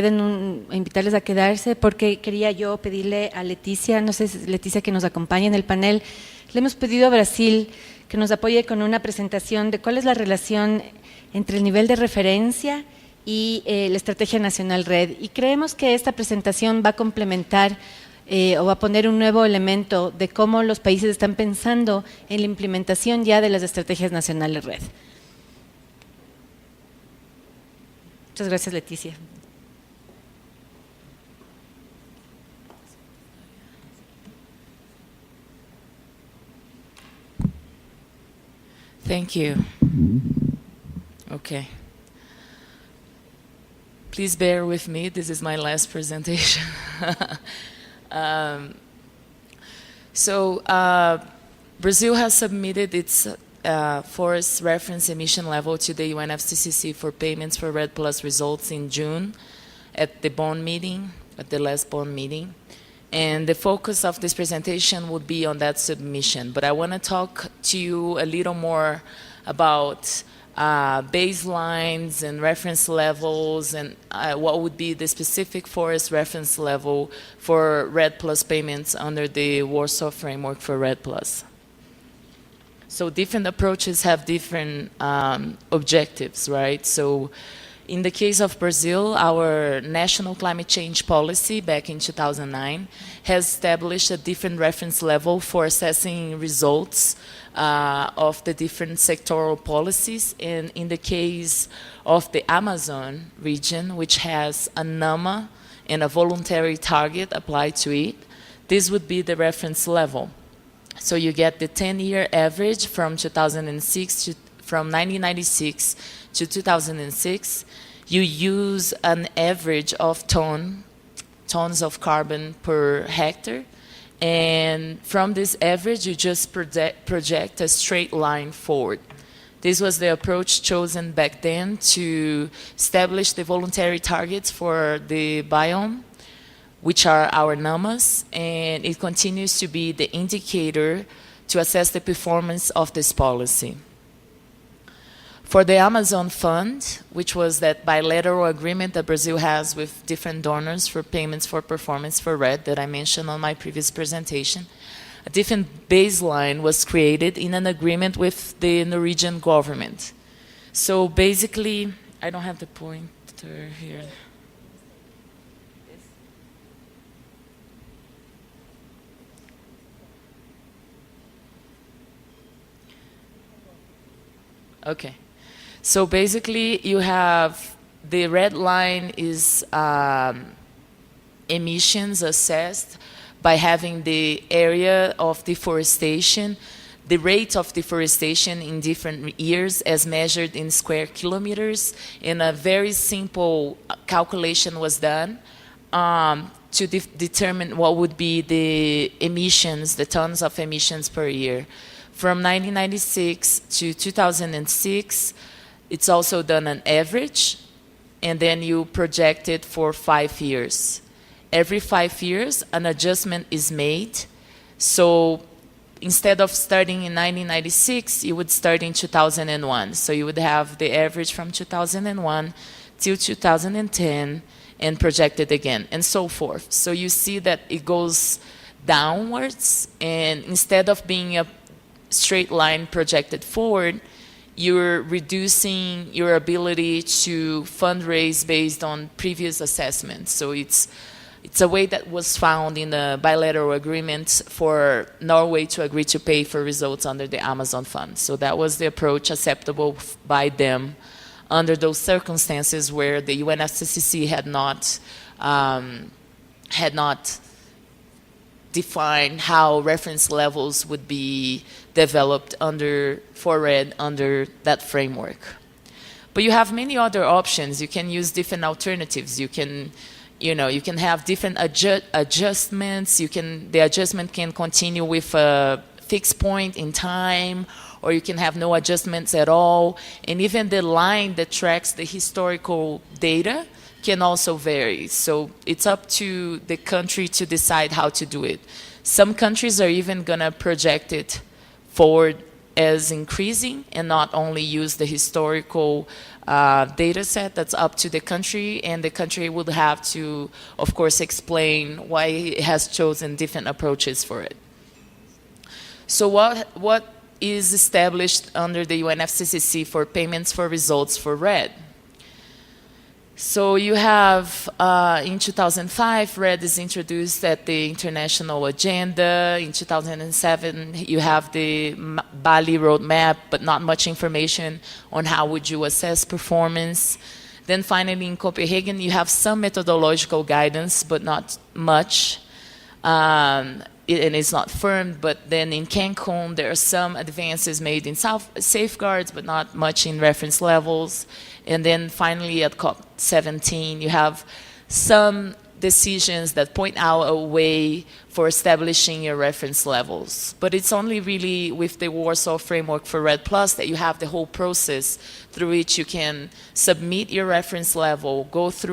invitarles a quedarse porque quería yo pedirle a Leticia, no sé si Leticia que nos acompañe en el panel, le hemos pedido a Brasil que nos apoye con una presentación de cuál es la relación entre el nivel de referencia y la Estrategia Nacional REDD. Y creemos que esta presentación va a complementar o va a poner un nuevo elemento de cómo los países están pensando en la implementación ya de las estrategias nacionales REDD. Muchas gracias, Leticia. Thank you. Okay. Please bear with me. This is my last presentation. Brazil has submitted its forest reference emission level to the UNFCCC for payments for REDD Plus results in June at the Bonn meeting, at the last Bonn meeting. And the focus of this presentation would be on that submission. But I want to talk to you a little more about baselines and reference levels and what would be the specific forest reference level for REDD Plus payments under the Warsaw Framework for REDD Plus. So different approaches have different objectives, right? So in the case of Brazil, our national climate change policy back in 2009 has established a different reference level for assessing results of the different sectoral policies. And in the case of the Amazon region, which has a NAMA and a voluntary target applied to it, this would be the reference level. So you get the 10-year average from 2006 to, from 1996 to 2006. You use an average of tons of carbon per hectare, and from this average you just project a straight line forward. This was the approach chosen back then to establish the voluntary targets for the biome, which are our NAMAs, and it continues to be the indicator to assess the performance of this policy. For the Amazon Fund, which was that bilateral agreement that Brazil has with different donors for payments for performance for REDD that I mentioned on my previous presentation, a different baseline was created in an agreement with the Norwegian government. So basically, I don't have the pointer here. Okay. So basically, you have the red line is emissions assessed by having the area of deforestation, the rate of deforestation in different years as measured in square kilometers, and a very simple calculation was done to determine what would be the emissions, the tons of emissions per year. From 1996 to 2006, it's also done an average, and then you project it for 5 years. Every 5 years, an adjustment is made. So instead of starting in 1996, you would start in 2001. So you would have the average from 2001 till 2010 and project it again, and so forth. So you see that it goes downwards, and instead of being a straight line projected forward, you're reducing your ability to fundraise based on previous assessments. So it's a way that was found in the bilateral agreement for Norway to agree to pay for results under the Amazon Fund. So that was the approach acceptable by them under those circumstances where the UNFCCC had not define how reference levels would be developed for REDD under that framework. But you have many other options. You can use different alternatives. You can have different adjustments. The adjustment can continue with a fixed point in time, or you can have no adjustments at all. And even the line that tracks the historical data can also vary. So it's up to the country to decide how to do it. Some countries are even going to project it forward as increasing and not only use the historical data set that's up to the country, and the country would have to, of course, explain why it has chosen different approaches for it. So what is established under the UNFCCC for payments for results for REDD? So you have, in 2005, REDD is introduced at the international agenda. In 2007, you have the Bali roadmap, but not much information on how would you assess performance. Then finally, in Copenhagen, you have some methodological guidance, but not much. And it's not firm, but then in Cancun, there are some advances made in safeguards, but not much in reference levels. And then finally at COP17, you have some decisions that point out a way for establishing your reference levels. But it's only really with the Warsaw Framework for REDD Plus that you have the whole process through which you can submit your reference level, go through